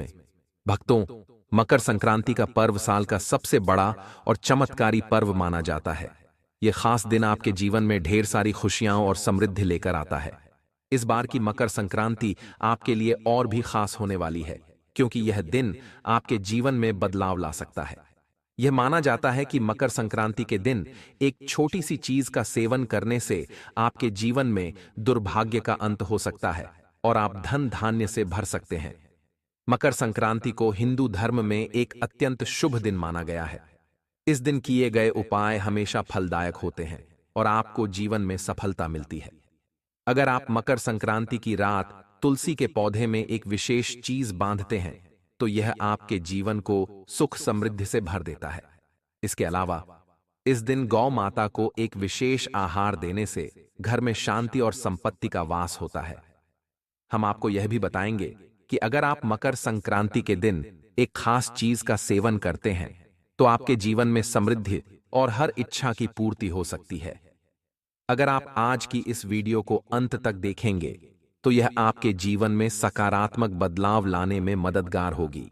में। भक्तों, मकर संक्रांति का पर्व साल का सबसे बड़ा और चमत्कारी पर्व माना जाता है। यह खास दिन आपके जीवन में ढेर सारी खुशियां और समृद्धि लेकर आता है। इस बार की मकर संक्रांति आपके लिए और भी खास होने वाली है, क्योंकि यह दिन आपके जीवन में बदलाव ला सकता है। यह माना जाता है कि मकर संक्रांति के दिन एक छोटी सी चीज का सेवन करने से आपके जीवन में दुर्भाग्य का अंत हो सकता है और आप धन धान्य से भर सकते हैं। मकर संक्रांति को हिंदू धर्म में एक अत्यंत शुभ दिन माना गया है। इस दिन किए गए उपाय हमेशा फलदायक होते हैं और आपको जीवन में सफलता मिलती है। अगर आप मकर संक्रांति की रात तुलसी के पौधे में एक विशेष चीज बांधते हैं तो यह आपके जीवन को सुख समृद्धि से भर देता है। इसके अलावा इस दिन गौ माता को एक विशेष आहार देने से घर में शांति और संपत्ति का वास होता है। हम आपको यह भी बताएंगे कि अगर आप मकर संक्रांति के दिन एक खास चीज का सेवन करते हैं तो आपके जीवन में समृद्धि और हर इच्छा की पूर्ति हो सकती है। अगर आप आज की इस वीडियो को अंत तक देखेंगे तो यह आपके जीवन में सकारात्मक बदलाव लाने में मददगार होगी।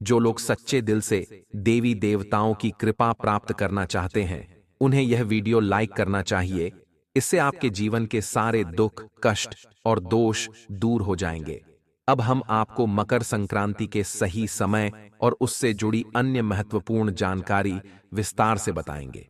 जो लोग सच्चे दिल से देवी देवताओं की कृपा प्राप्त करना चाहते हैं, उन्हें यह वीडियो लाइक करना चाहिए। इससे आपके जीवन के सारे दुख, कष्ट और दोष दूर हो जाएंगे। अब हम आपको मकर संक्रांति के सही समय और उससे जुड़ी अन्य महत्वपूर्ण जानकारी विस्तार से बताएंगे।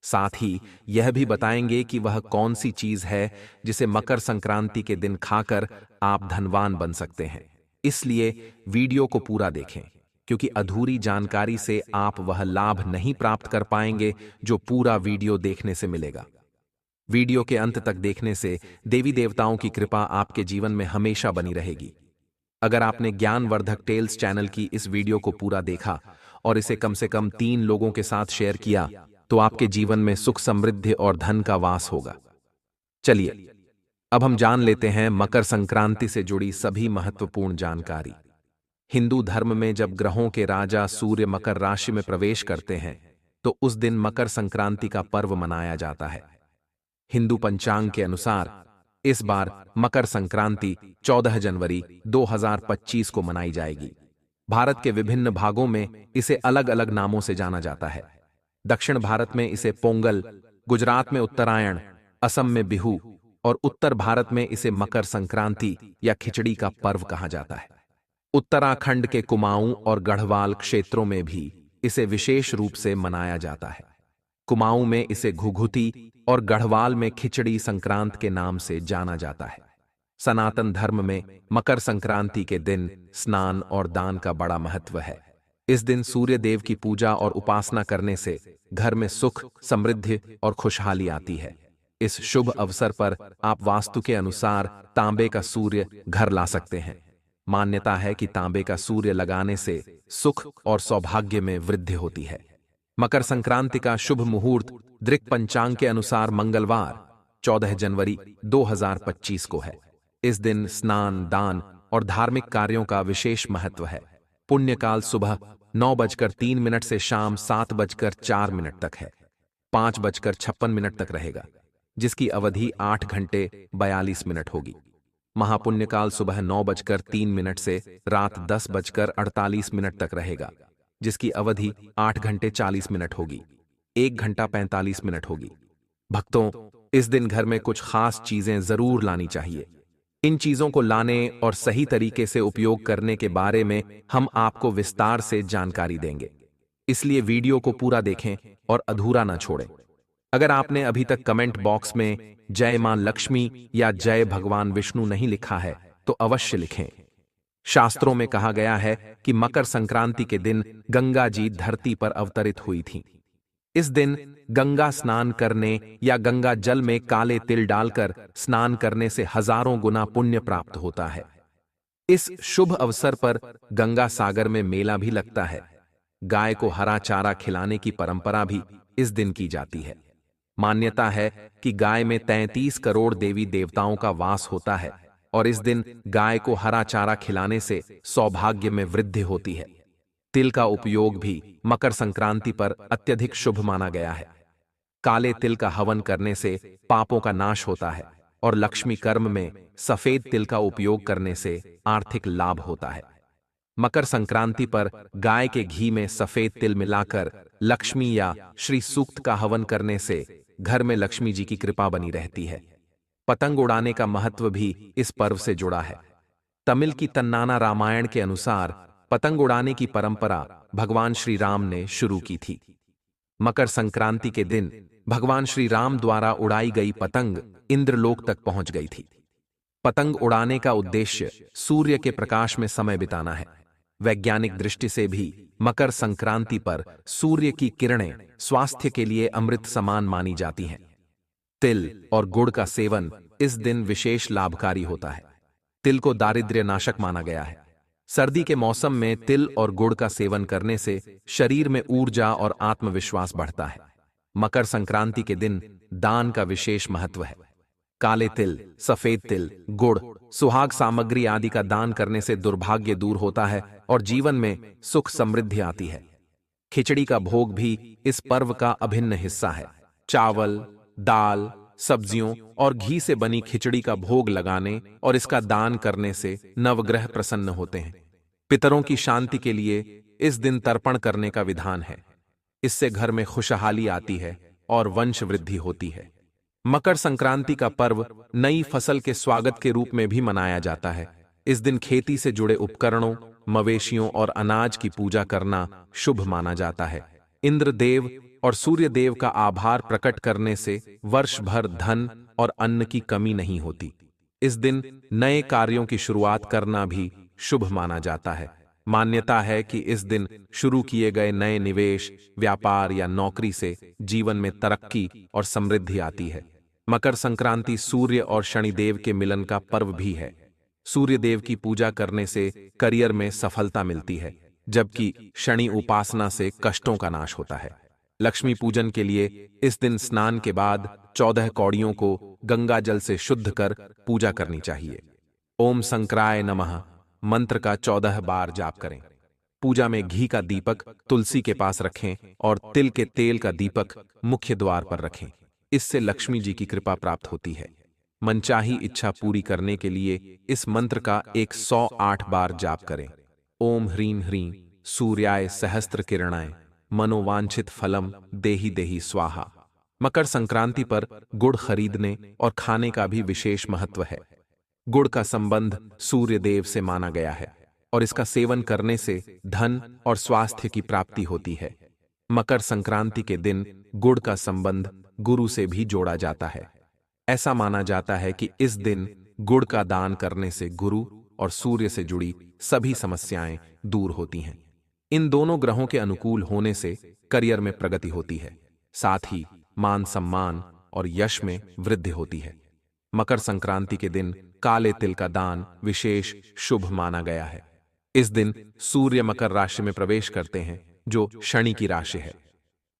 साथ ही यह भी बताएंगे कि वह कौन सी चीज है जिसे मकर संक्रांति के दिन खाकर आप धनवान बन सकते हैं। इसलिए वीडियो को पूरा देखें, क्योंकि अधूरी जानकारी से आप वह लाभ नहीं प्राप्त कर पाएंगे जो पूरा वीडियो देखने से मिलेगा। वीडियो के अंत तक देखने से देवी देवताओं की कृपा आपके जीवन में हमेशा बनी रहेगी। अगर आपने ज्ञानवर्धक टेल्स चैनल की इस वीडियो को पूरा देखा और इसे कम से कम 3 लोगों के साथ शेयर किया तो आपके जीवन में सुख समृद्धि और धन का वास होगा। चलिए अब हम जान लेते हैं मकर संक्रांति से जुड़ी सभी महत्वपूर्ण जानकारी। हिंदू धर्म में जब ग्रहों के राजा सूर्य मकर राशि में प्रवेश करते हैं तो उस दिन मकर संक्रांति का पर्व मनाया जाता है। हिंदू पंचांग के अनुसार इस बार मकर संक्रांति 14 जनवरी 2025 को मनाई जाएगी। भारत के विभिन्न भागों में इसे अलग अलग नामों से जाना जाता है। दक्षिण भारत में इसे पोंगल, गुजरात में उत्तरायण, असम में बिहू और उत्तर भारत में इसे मकर संक्रांति या खिचड़ी का पर्व कहा जाता है। उत्तराखंड के कुमाऊं और गढ़वाल क्षेत्रों में भी इसे विशेष रूप से मनाया जाता है। कुमाऊं में इसे घुघुती और गढ़वाल में खिचड़ी संक्रांत के नाम से जाना जाता है। सनातन धर्म में मकर संक्रांति के दिन स्नान और दान का बड़ा महत्व है। इस दिन सूर्य देव की पूजा और उपासना करने से घर में सुख, समृद्धि और खुशहाली आती है। इस शुभ अवसर पर आप वास्तु के अनुसार तांबे का सूर्य घर ला सकते हैं। मान्यता है कि तांबे का सूर्य लगाने से सुख और सौभाग्य में वृद्धि होती है। मकर संक्रांति का शुभ मुहूर्त दृक पंचांग के अनुसार मंगलवार 14 जनवरी 2025 को है। इस दिन स्नान, दान और धार्मिक कार्यों का विशेष महत्व है। पुण्यकाल सुबह 9:03 से शाम 7:04 तक है। 5:56 तक रहेगा, जिसकी अवधि 8 घंटे 42 मिनट होगी। महापुण्यकाल सुबह 9:03 से रात 10:48 तक रहेगा, जिसकी अवधि 8 घंटे 40 मिनट होगी। 1 घंटा 45 मिनट होगी। भक्तों, इस दिन घर में कुछ खास चीजें जरूर लानी चाहिए। इन चीजों को लाने और सही तरीके से उपयोग करने के बारे में हम आपको विस्तार से जानकारी देंगे। इसलिए वीडियो को पूरा देखें और अधूरा ना छोड़ें। अगर आपने अभी तक कमेंट बॉक्स में जय मां लक्ष्मी या जय भगवान विष्णु नहीं लिखा है तो अवश्य लिखें। शास्त्रों में कहा गया है कि मकर संक्रांति के दिन गंगा जी धरती पर अवतरित हुई थीं। इस दिन गंगा स्नान करने या गंगा जल में काले तिल डालकर स्नान करने से हजारों गुना पुण्य प्राप्त होता है। इस शुभ अवसर पर गंगा सागर में मेला भी लगता है। गाय को हरा चारा खिलाने की परंपरा भी इस दिन की जाती है। मान्यता है कि गाय में 33 करोड़ देवी देवताओं का वास होता है और इस दिन गाय को हरा चारा खिलाने से सौभाग्य में वृद्धि होती है। तिल का उपयोग भी मकर संक्रांति पर अत्यधिक शुभ माना गया है। काले तिल का हवन करने से पापों का नाश होता है और लक्ष्मी कर्म में सफेद तिल का उपयोग करने से आर्थिक लाभ होता है। मकर संक्रांति पर गाय के घी में सफेद तिल मिलाकर लक्ष्मी या श्री सूक्त का हवन करने से घर में लक्ष्मी जी की कृपा बनी रहती है। पतंग उड़ाने का महत्व भी इस पर्व से जुड़ा है। तमिल की तन्नाना रामायण के अनुसार पतंग उड़ाने की परंपरा भगवान श्री राम ने शुरू की थी। मकर संक्रांति के दिन भगवान श्री राम द्वारा उड़ाई गई पतंग इंद्रलोक तक पहुंच गई थी। पतंग उड़ाने का उद्देश्य सूर्य के प्रकाश में समय बिताना है। वैज्ञानिक दृष्टि से भी मकर संक्रांति पर सूर्य की किरणें स्वास्थ्य के लिए अमृत समान मानी जाती हैं। तिल और गुड़ का सेवन इस दिन विशेष लाभकारी होता है। तिल को दारिद्र्य नाशक माना गया है। सर्दी के मौसम में तिल और गुड़ का सेवन करने से शरीर में ऊर्जा और आत्मविश्वास बढ़ता है। मकर संक्रांति के दिन दान का विशेष महत्व है। काले तिल, सफेद तिल, गुड़, सुहाग सामग्री आदि का दान करने से दुर्भाग्य दूर होता है और जीवन में सुख समृद्धि आती है। खिचड़ी का भोग भी इस पर्व का अभिन्न हिस्सा है। चावल, दाल, सब्जियों और घी से बनी खिचड़ी का भोग लगाने और इसका दान करने से नवग्रह प्रसन्न होते हैं। पितरों की शांति के लिए इस दिन तर्पण करने का विधान है। इससे घर में खुशहाली आती है और वंश वृद्धि होती है। मकर संक्रांति का पर्व नई फसल के स्वागत के रूप में भी मनाया जाता है। इस दिन खेती से जुड़े उपकरणों, मवेशियों और अनाज की पूजा करना शुभ माना जाता है। इंद्रदेव और सूर्य देव का आभार प्रकट करने से वर्ष भर धन और अन्न की कमी नहीं होती। इस दिन नए कार्यों की शुरुआत करना भी शुभ माना जाता है। मान्यता है कि इस दिन शुरू किए गए नए निवेश, व्यापार या नौकरी से जीवन में तरक्की और समृद्धि आती है। मकर संक्रांति सूर्य और शनिदेव के मिलन का पर्व भी है। सूर्य देव की पूजा करने से करियर में सफलता मिलती है, जबकि शनि उपासना से कष्टों का नाश होता है। लक्ष्मी पूजन के लिए इस दिन स्नान के बाद 14 कौड़ियों को गंगा जल से शुद्ध कर पूजा करनी चाहिए। ओम संक्राय नमः मंत्र का 14 बार जाप करें। पूजा में घी का दीपक तुलसी के पास रखें और तिल के तेल का दीपक मुख्य द्वार पर रखें। इससे लक्ष्मी जी की कृपा प्राप्त होती है। मनचाही इच्छा पूरी करने के लिए इस मंत्र का 108 बार जाप करें। ओम ह्रीं ह्रीं सूर्याय सहस्त्र किरणाय मनोवांछित फलम देहि देहि स्वाहा। मकर संक्रांति पर गुड़ खरीदने और खाने का भी विशेष महत्व है। गुड़ का संबंध सूर्य देव से माना गया है और इसका सेवन करने से धन और स्वास्थ्य की प्राप्ति होती है। मकर संक्रांति के दिन गुड़ का संबंध गुरु से भी जोड़ा जाता है। ऐसा माना जाता है कि इस दिन गुड़ का दान करने से गुरु और सूर्य से जुड़ी सभी समस्याएं दूर होती हैं। इन दोनों ग्रहों के अनुकूल होने से करियर में प्रगति होती है, साथ ही मान सम्मान और यश में वृद्धि होती है। मकर संक्रांति के दिन काले तिल का दान विशेष शुभ माना गया है। इस दिन सूर्य मकर राशि में प्रवेश करते हैं, जो शनि की राशि है।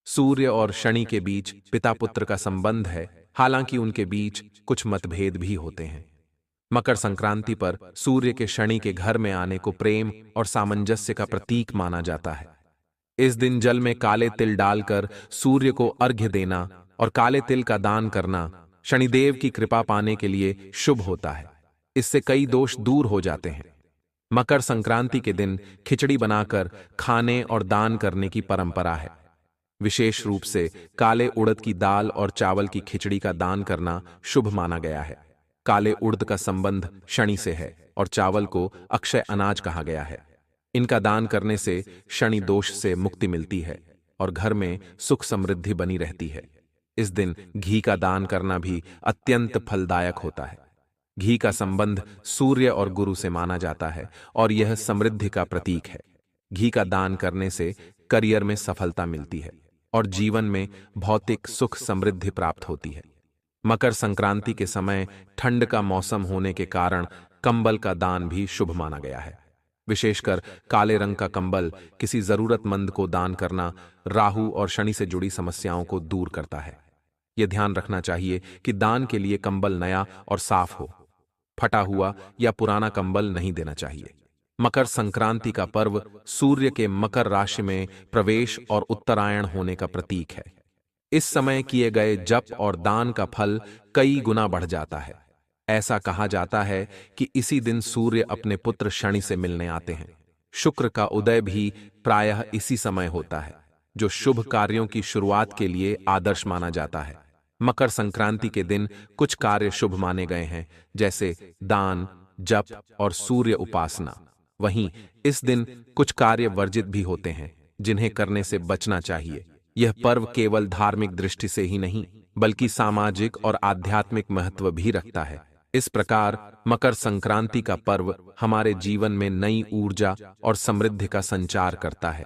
सूर्य और शनि के बीच पिता पुत्र का संबंध है, हालांकि उनके बीच कुछ मतभेद भी होते हैं। मकर संक्रांति पर सूर्य के शनि के घर में आने को प्रेम और सामंजस्य का प्रतीक माना जाता है। इस दिन जल में काले तिल डालकर सूर्य को अर्घ्य देना और काले तिल का दान करना शनिदेव की कृपा पाने के लिए शुभ होता है। इससे कई दोष दूर हो जाते हैं। मकर संक्रांति के दिन खिचड़ी बनाकर खाने और दान करने की परंपरा है। विशेष रूप से काले उड़द की दाल और चावल की खिचड़ी का दान करना शुभ माना गया है। काले उड़द का संबंध शनि से है और चावल को अक्षय अनाज कहा गया है। इनका दान करने से शनि दोष से मुक्ति मिलती है और घर में सुख समृद्धि बनी रहती है। इस दिन घी का दान करना भी अत्यंत फलदायक होता है। घी का संबंध सूर्य और गुरु से माना जाता है और यह समृद्धि का प्रतीक है। घी का दान करने से करियर में सफलता मिलती है और जीवन में भौतिक सुख समृद्धि प्राप्त होती है। मकर संक्रांति के समय ठंड का मौसम होने के कारण कंबल का दान भी शुभ माना गया है। विशेषकर काले रंग का कंबल किसी जरूरतमंद को दान करना राहु और शनि से जुड़ी समस्याओं को दूर करता है। यह ध्यान रखना चाहिए कि दान के लिए कंबल नया और साफ हो। फटा हुआ या पुराना कंबल नहीं देना चाहिए। मकर संक्रांति का पर्व सूर्य के मकर राशि में प्रवेश और उत्तरायण होने का प्रतीक है। इस समय किए गए जप और दान का फल कई गुना बढ़ जाता है। ऐसा कहा जाता है कि इसी दिन सूर्य अपने पुत्र शनि से मिलने आते हैं। शुक्र का उदय भी प्रायः इसी समय होता है, जो शुभ कार्यों की शुरुआत के लिए आदर्श माना जाता है। मकर संक्रांति के दिन कुछ कार्य शुभ माने गए हैं, जैसे दान, जप और सूर्य उपासना। वहीं इस दिन कुछ कार्य वर्जित भी होते हैं, जिन्हें करने से बचना चाहिए। यह पर्व केवल धार्मिक दृष्टि से ही नहीं, बल्कि सामाजिक और आध्यात्मिक महत्व भी रखता है। इस प्रकार मकर संक्रांति का पर्व हमारे जीवन में नई ऊर्जा और समृद्धि का संचार करता है।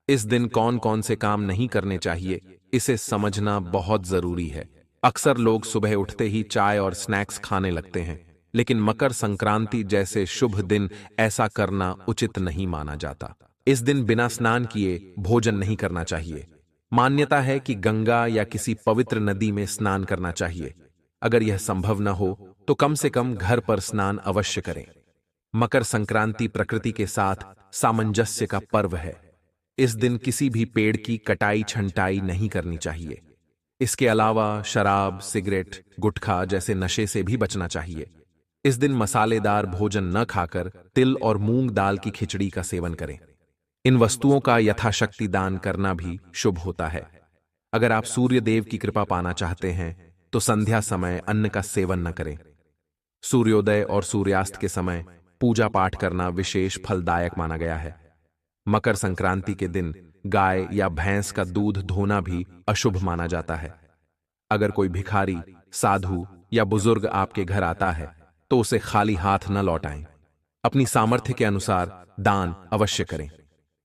इस दिन कौन कौन से काम नहीं करने चाहिए, इसे समझना बहुत जरूरी है। अक्सर लोग सुबह उठते ही चाय और स्नैक्स खाने लगते हैं, लेकिन मकर संक्रांति जैसे शुभ दिन ऐसा करना उचित नहीं माना जाता। इस दिन बिना स्नान किए भोजन नहीं करना चाहिए। मान्यता है कि गंगा या किसी पवित्र नदी में स्नान करना चाहिए। अगर यह संभव न हो तो कम से कम घर पर स्नान अवश्य करें। मकर संक्रांति प्रकृति के साथ सामंजस्य का पर्व है। इस दिन किसी भी पेड़ की कटाई छंटाई नहीं करनी चाहिए। इसके अलावा शराब, सिगरेट, गुटखा जैसे नशे से भी बचना चाहिए। इस दिन मसालेदार भोजन न खाकर तिल और मूंग दाल की खिचड़ी का सेवन करें। इन वस्तुओं का यथाशक्ति दान करना भी शुभ होता है। अगर आप सूर्य देव की कृपा पाना चाहते हैं तो संध्या समय अन्न का सेवन न करें। सूर्योदय और सूर्यास्त के समय पूजा पाठ करना विशेष फलदायक माना गया है। मकर संक्रांति के दिन गाय या भैंस का दूध धोना भी अशुभ माना जाता है। अगर कोई भिखारी, साधु या बुजुर्ग आपके घर आता है तो उसे खाली हाथ न लौटाएं। अपनी सामर्थ्य के अनुसार दान अवश्य करें।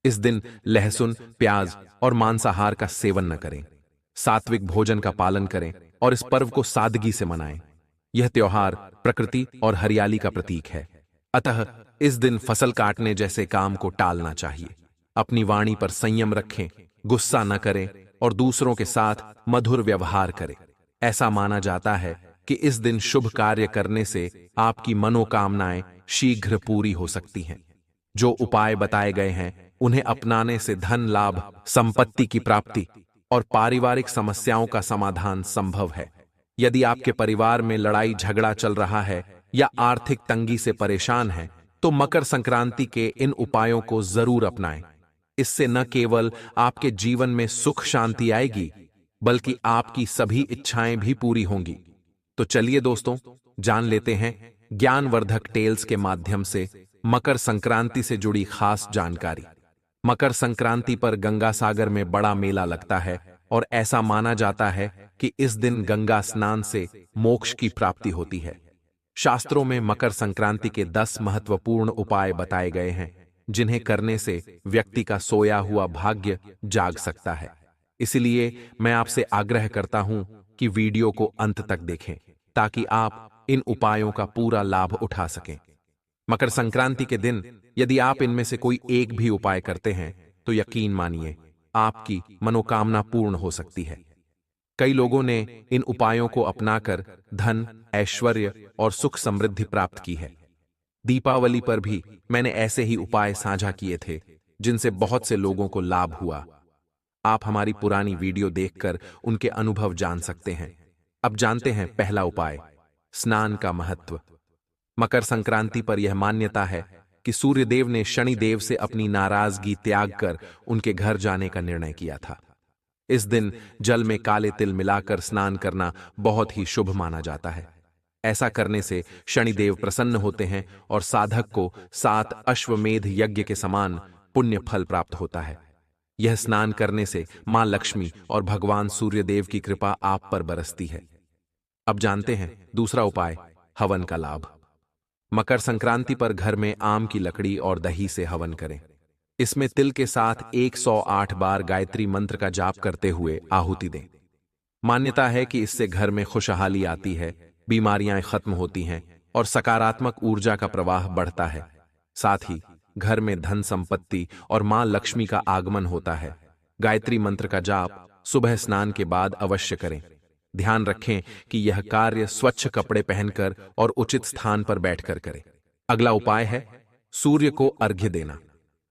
इस दिन लहसुन, प्याज और मांसाहार का सेवन न करें। सात्विक भोजन का पालन करें और इस पर्व को सादगी से मनाएं। यह त्योहार प्रकृति और हरियाली का प्रतीक है। अतः इस दिन फसल काटने जैसे काम को टालना चाहिए। अपनी वाणी पर संयम रखें, गुस्सा न करें और दूसरों के साथ मधुर व्यवहार करें। ऐसा माना जाता है कि इस दिन शुभ कार्य करने से आपकी मनोकामनाएं शीघ्र पूरी हो सकती हैं। जो उपाय बताए गए हैं उन्हें अपनाने से धन लाभ, संपत्ति की प्राप्ति और पारिवारिक समस्याओं का समाधान संभव है। यदि आपके परिवार में लड़ाई झगड़ा चल रहा है या आर्थिक तंगी से परेशान हैं, तो मकर संक्रांति के इन उपायों को जरूर अपनाएं। इससे न केवल आपके जीवन में सुख शांति आएगी, बल्कि आपकी सभी इच्छाएं भी पूरी होंगी। तो चलिए दोस्तों, जान लेते हैं ज्ञानवर्धक टेल्स के माध्यम से मकर संक्रांति से जुड़ी खास जानकारी। मकर संक्रांति पर गंगा सागर में बड़ा मेला लगता है और ऐसा माना जाता है कि इस दिन गंगा स्नान से मोक्ष की प्राप्ति होती है। शास्त्रों में मकर संक्रांति के 10 महत्वपूर्ण उपाय बताए गए हैं, जिन्हें करने से व्यक्ति का सोया हुआ भाग्य जाग सकता है। इसलिए मैं आपसे आग्रह करता हूं कि वीडियो को अंत तक देखें, ताकि आप इन उपायों का पूरा लाभ उठा सकें। मकर संक्रांति के दिन यदि आप इनमें से कोई एक भी उपाय करते हैं तो यकीन मानिए आपकी मनोकामना पूर्ण हो सकती है। कई लोगों ने इन उपायों को अपनाकर धन, ऐश्वर्य और सुख समृद्धि प्राप्त की है। दीपावली पर भी मैंने ऐसे ही उपाय साझा किए थे, जिनसे बहुत से लोगों को लाभ हुआ। आप हमारी पुरानी वीडियो देखकर उनके अनुभव जान सकते हैं। अब जानते हैं पहला उपाय, स्नान का महत्व। मकर संक्रांति पर यह मान्यता है कि सूर्यदेव ने शनिदेव से अपनी नाराजगी त्याग कर उनके घर जाने का निर्णय किया था। इस दिन जल में काले तिल मिलाकर स्नान करना बहुत ही शुभ माना जाता है। ऐसा करने से शनिदेव प्रसन्न होते हैं और साधक को 7 अश्वमेध यज्ञ के समान पुण्य फल प्राप्त होता है। यह स्नान करने से मां लक्ष्मी और भगवान सूर्यदेव की कृपा आप पर बरसती है। अब जानते हैं दूसरा उपाय, हवन का लाभ। मकर संक्रांति पर घर में आम की लकड़ी और दही से हवन करें। इसमें तिल के साथ 108 बार गायत्री मंत्र का जाप करते हुए आहुति दें। मान्यता है कि इससे घर में खुशहाली आती है, बीमारियां खत्म होती हैं और सकारात्मक ऊर्जा का प्रवाह बढ़ता है। साथ ही घर में धन संपत्ति और मां लक्ष्मी का आगमन होता है। गायत्री मंत्र का जाप सुबह स्नान के बाद अवश्य करें। ध्यान रखें कि यह कार्य स्वच्छ कपड़े पहनकर और उचित स्थान पर बैठकर करें। अगला उपाय है सूर्य को अर्घ्य देना।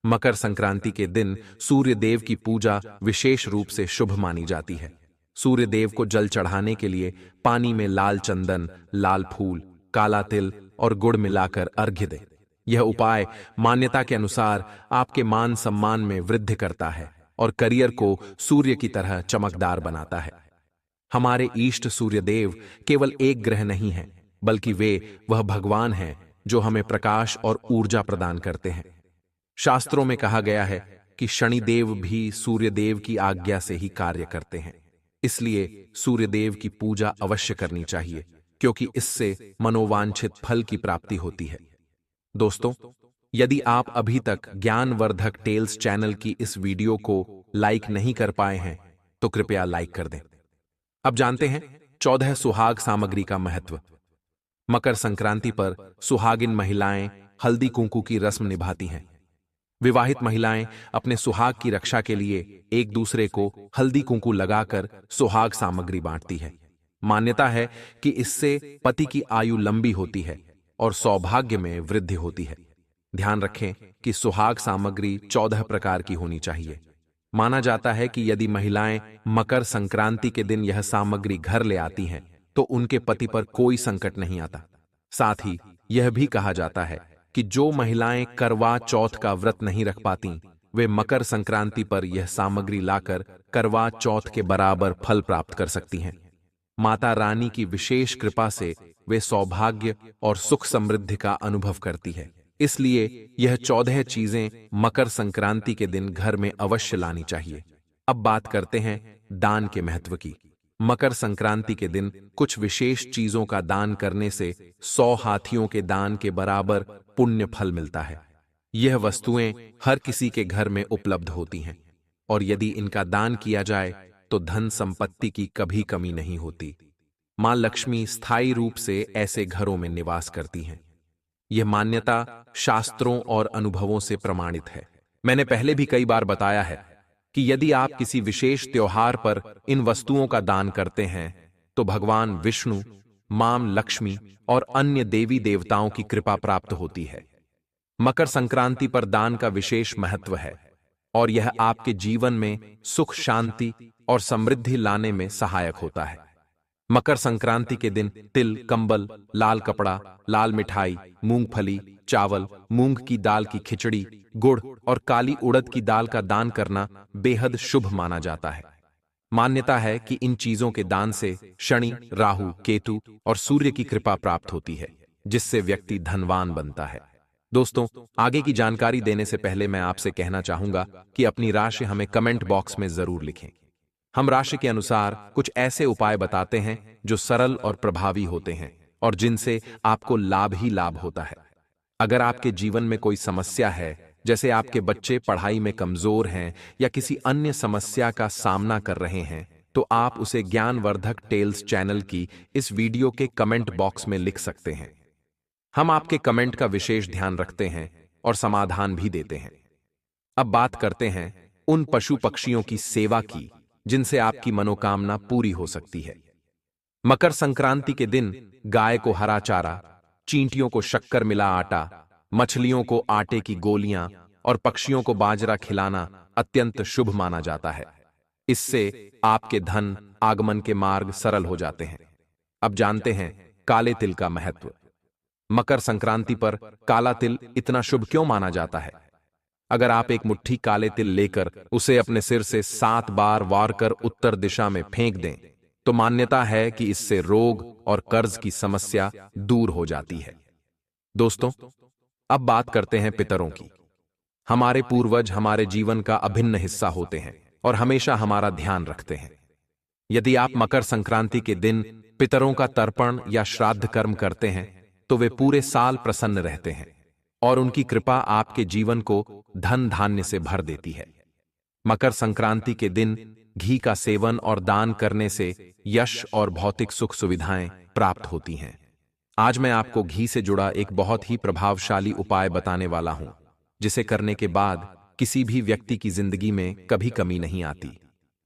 मकर संक्रांति के दिन सूर्य देव की पूजा विशेष रूप से शुभ मानी जाती है। सूर्य देव को जल चढ़ाने के लिए पानी में लाल चंदन, लाल फूल, काला तिल और गुड़ मिलाकर अर्घ्य दें। यह उपाय मान्यता के अनुसार आपके मान सम्मान में वृद्धि करता है और करियर को सूर्य की तरह चमकदार बनाता है। हमारे इष्ट सूर्यदेव केवल एक ग्रह नहीं हैं, बल्कि वह भगवान हैं जो हमें प्रकाश और ऊर्जा प्रदान करते हैं। शास्त्रों में कहा गया है कि शनिदेव भी सूर्यदेव की आज्ञा से ही कार्य करते हैं। इसलिए सूर्यदेव की पूजा अवश्य करनी चाहिए, क्योंकि इससे मनोवांछित फल की प्राप्ति होती है। दोस्तों, यदि आप अभी तक ज्ञानवर्धक टेल्स चैनल की इस वीडियो को लाइक नहीं कर पाए हैं, तो कृपया लाइक कर दें। अब जानते हैं 14 सुहाग सामग्री का महत्व। मकर संक्रांति पर सुहागिन महिलाएं हल्दी कुंकू की रस्म निभाती हैं। विवाहित महिलाएं अपने सुहाग की रक्षा के लिए एक दूसरे को हल्दी कुंकू लगाकर सुहाग सामग्री बांटती है। मान्यता है कि इससे पति की आयु लंबी होती है और सौभाग्य में वृद्धि होती है। ध्यान रखें कि सुहाग सामग्री 14 प्रकार की होनी चाहिए। माना जाता है कि यदि महिलाएं मकर संक्रांति के दिन यह सामग्री घर ले आती हैं, तो उनके पति पर कोई संकट नहीं आता। साथ ही यह भी कहा जाता है कि जो महिलाएं करवा चौथ का व्रत नहीं रख पाती, वे मकर संक्रांति पर यह सामग्री लाकर करवा चौथ के बराबर फल प्राप्त कर सकती हैं। माता रानी की विशेष कृपा से वे सौभाग्य और सुख समृद्धि का अनुभव करती है। इसलिए यह 14 चीजें मकर संक्रांति के दिन घर में अवश्य लानी चाहिए। अब बात करते हैं दान के महत्व की। मकर संक्रांति के दिन कुछ विशेष चीजों का दान करने से 100 हाथियों के दान के बराबर पुण्य फल मिलता है। यह वस्तुएं हर किसी के घर में उपलब्ध होती हैं, और यदि इनका दान किया जाए तो धन संपत्ति की कभी कमी नहीं होती। मां लक्ष्मी स्थायी रूप से ऐसे घरों में निवास करती हैं। यह मान्यता शास्त्रों और अनुभवों से प्रमाणित है। मैंने पहले भी कई बार बताया है कि यदि आप किसी विशेष त्योहार पर इन वस्तुओं का दान करते हैं, तो भगवान विष्णु, मां लक्ष्मी और अन्य देवी देवताओं की कृपा प्राप्त होती है। मकर संक्रांति पर दान का विशेष महत्व है, और यह आपके जीवन में सुख, शांति और समृद्धि लाने में सहायक होता है। मकर संक्रांति के दिन तिल, कंबल, लाल कपड़ा, लाल मिठाई, मूंगफली, चावल, मूंग की दाल की खिचड़ी, गुड़ और काली उड़द की दाल का दान करना बेहद शुभ माना जाता है। मान्यता है कि इन चीजों के दान से शनि, राहु, केतु और सूर्य की कृपा प्राप्त होती है, जिससे व्यक्ति धनवान बनता है। दोस्तों, आगे की जानकारी देने से पहले मैं आपसे कहना चाहूंगा कि अपनी राशि हमें कमेंट बॉक्स में जरूर लिखें। हम राशि के अनुसार कुछ ऐसे उपाय बताते हैं जो सरल और प्रभावी होते हैं और जिनसे आपको लाभ ही लाभ होता है। अगर आपके जीवन में कोई समस्या है, जैसे आपके बच्चे पढ़ाई में कमजोर हैं या किसी अन्य समस्या का सामना कर रहे हैं, तो आप उसे ज्ञानवर्धक टेल्स चैनल की इस वीडियो के कमेंट बॉक्स में लिख सकते हैं। हम आपके कमेंट का विशेष ध्यान रखते हैं और समाधान भी देते हैं। अब बात करते हैं उन पशु पक्षियों की सेवा की जिनसे आपकी मनोकामना पूरी हो सकती है। मकर संक्रांति के दिन गाय को हरा चारा, चींटियों को शक्कर मिला आटा, मछलियों को आटे की गोलियां और पक्षियों को बाजरा खिलाना अत्यंत शुभ माना जाता है। इससे आपके धन आगमन के मार्ग सरल हो जाते हैं। अब जानते हैं काले तिल का महत्व। मकर संक्रांति पर काला तिल इतना शुभ क्यों माना जाता है? अगर आप एक मुट्ठी काले तिल लेकर उसे अपने सिर से 7 बार वार कर उत्तर दिशा में फेंक दें, तो मान्यता है कि इससे रोग और कर्ज की समस्या दूर हो जाती है। दोस्तों, अब बात करते हैं पितरों की। हमारे पूर्वज हमारे जीवन का अभिन्न हिस्सा होते हैं और हमेशा हमारा ध्यान रखते हैं। यदि आप मकर संक्रांति के दिन पितरों का तर्पण या श्राद्ध कर्म करते हैं, तो वे पूरे साल प्रसन्न रहते हैं और उनकी कृपा आपके जीवन को धन धान्य से भर देती है। मकर संक्रांति के दिन घी का सेवन और दान करने से यश और भौतिक सुख सुविधाएं प्राप्त होती हैं। आज मैं आपको घी से जुड़ा एक बहुत ही प्रभावशाली उपाय बताने वाला हूं, जिसे करने के बाद किसी भी व्यक्ति की जिंदगी में कभी कमी नहीं आती।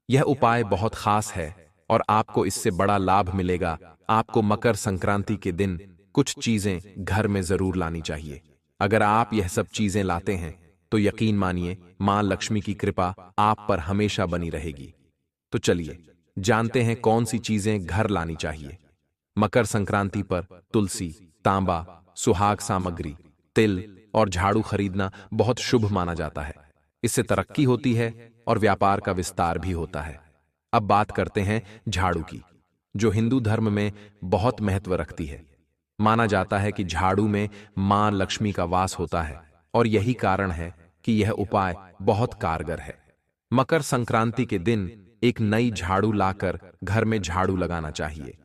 यह उपाय बहुत खास है और आपको इससे बड़ा लाभ मिलेगा। आपको मकर संक्रांति के दिन कुछ चीजें घर में जरूर लानी चाहिए। अगर आप यह सब चीजें लाते हैं, तो यकीन मानिए मां लक्ष्मी की कृपा आप पर हमेशा बनी रहेगी। तो चलिए जानते हैं कौन सी चीजें घर लानी चाहिए। मकर संक्रांति पर तुलसी, तांबा, सुहाग सामग्री, तिल और झाड़ू खरीदना बहुत शुभ माना जाता है। इससे तरक्की होती है और व्यापार का विस्तार भी होता है। अब बात करते हैं झाड़ू की, जो हिंदू धर्म में बहुत महत्व रखती है। माना जाता है कि झाड़ू में मां लक्ष्मी का वास होता है और यही कारण है कि यह उपाय बहुत कारगर है। मकर संक्रांति के दिन एक नई झाड़ू लाकर घर में झाड़ू लगाना चाहिए।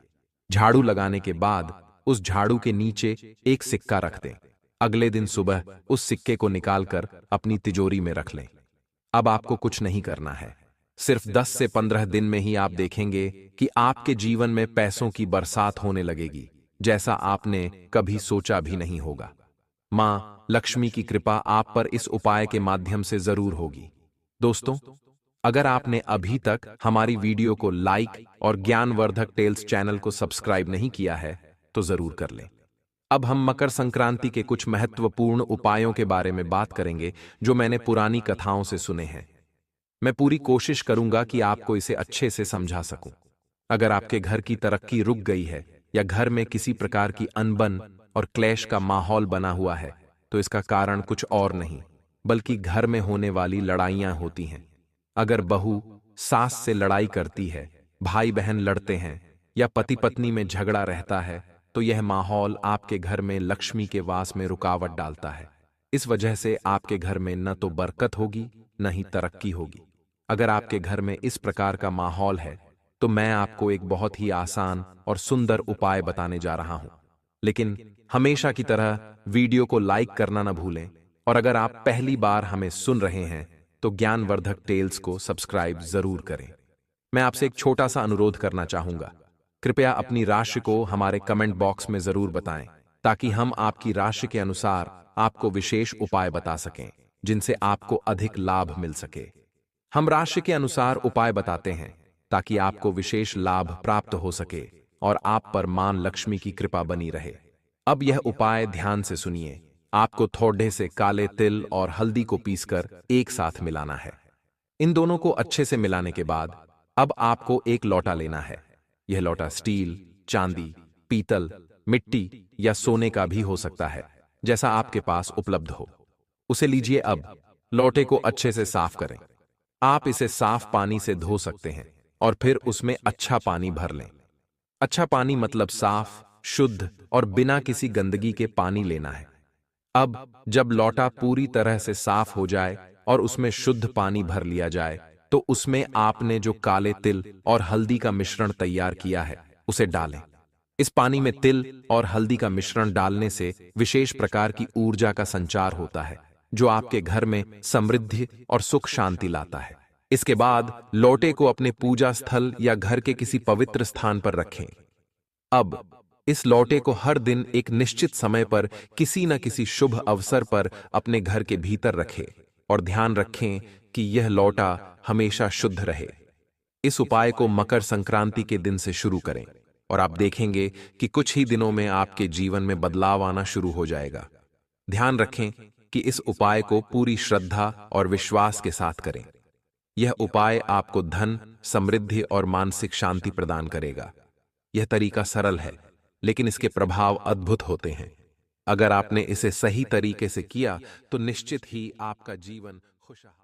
झाड़ू लगाने के बाद उस झाड़ू के नीचे एक सिक्का रख दें। अगले दिन सुबह उस सिक्के को निकालकर अपनी तिजोरी में रख लें। अब आपको कुछ नहीं करना है। सिर्फ 10 से 15 दिन में ही आप देखेंगे कि आपके जीवन में पैसों की बरसात होने लगेगी, जैसा आपने कभी सोचा भी नहीं होगा। मां लक्ष्मी की कृपा आप पर इस उपाय के माध्यम से जरूर होगी। दोस्तों, अगर आपने अभी तक हमारी वीडियो को लाइक और ज्ञानवर्धक टेल्स चैनल को सब्सक्राइब नहीं किया है, तो जरूर कर लें। अब हम मकर संक्रांति के कुछ महत्वपूर्ण उपायों के बारे में बात करेंगे, जो मैंने पुरानी कथाओं से सुने हैं। मैं पूरी कोशिश करूंगा कि आपको इसे अच्छे से समझा सकूं। अगर आपके घर की तरक्की रुक गई है या घर में किसी प्रकार की अनबन और क्लेश का माहौल बना हुआ है, तो इसका कारण कुछ और नहीं, बल्कि घर में होने वाली लड़ाइयां होती हैं। अगर बहू सास से लड़ाई करती है, भाई बहन लड़ते हैं या पति पत्नी में झगड़ा रहता है, तो यह माहौल आपके घर में लक्ष्मी के वास में रुकावट डालता है। इस वजह से आपके घर में न तो बरकत होगी, न ही तरक्की होगी। अगर आपके घर में इस प्रकार का माहौल है, तो मैं आपको एक बहुत ही आसान और सुंदर उपाय बताने जा रहा हूं। लेकिन हमेशा की तरह वीडियो को लाइक करना न भूलें, और अगर आप पहली बार हमें सुन रहे हैं तो ज्ञानवर्धक टेल्स को सब्सक्राइब जरूर करें। मैं आपसे एक छोटा सा अनुरोध करना चाहूंगा। कृपया अपनी राशि को हमारे कमेंट बॉक्स में जरूर बताएं, ताकि हम आपकी राशि के अनुसार आपको विशेष उपाय बता सकें, जिनसे आपको अधिक लाभ मिल सके। हम राशि के अनुसार उपाय बताते हैं ताकि आपको विशेष लाभ प्राप्त हो सके और आप पर मां लक्ष्मी की कृपा बनी रहे। अब यह उपाय ध्यान से सुनिए। आपको थोड़े से काले तिल और हल्दी को पीसकर एक साथ मिलाना है। इन दोनों को अच्छे से मिलाने के बाद अब आपको एक लोटा लेना है। यह लोटा स्टील, चांदी, पीतल, मिट्टी या सोने का भी हो सकता है, जैसा आपके पास उपलब्ध हो। उसे लीजिए। अब लोटे को अच्छे से साफ करें। आप इसे साफ पानी से धो सकते हैं और फिर उसमें अच्छा पानी भर लें। अच्छा पानी मतलब साफ, शुद्ध और बिना किसी गंदगी के पानी लेना है। अब जब लोटा पूरी तरह से साफ हो जाए और उसमें शुद्ध पानी भर लिया जाए, तो उसमें आपने जो काले तिल और हल्दी का मिश्रण तैयार किया है, उसे डालें। इस पानी में तिल और हल्दी का मिश्रण डालने से विशेष प्रकार की ऊर्जा का संचार होता है, जो आपके घर में समृद्धि और सुख शांति लाता है। इसके बाद लोटे को अपने पूजा स्थल या घर के किसी पवित्र स्थान पर रखें। अब इस लोटे को हर दिन एक निश्चित समय पर किसी न किसी शुभ अवसर पर अपने घर के भीतर रखें और ध्यान रखें कि यह लोटा हमेशा शुद्ध रहे। इस उपाय को मकर संक्रांति के दिन से शुरू करें और आप देखेंगे कि कुछ ही दिनों में आपके जीवन में बदलाव आना शुरू हो जाएगा। ध्यान रखें कि इस उपाय को पूरी श्रद्धा और विश्वास के साथ करें। यह उपाय आपको धन, समृद्धि और मानसिक शांति प्रदान करेगा। यह तरीका सरल है, लेकिन इसके प्रभाव अद्भुत होते हैं। अगर आपने इसे सही तरीके से किया, तो निश्चित ही आपका जीवन खुशहाल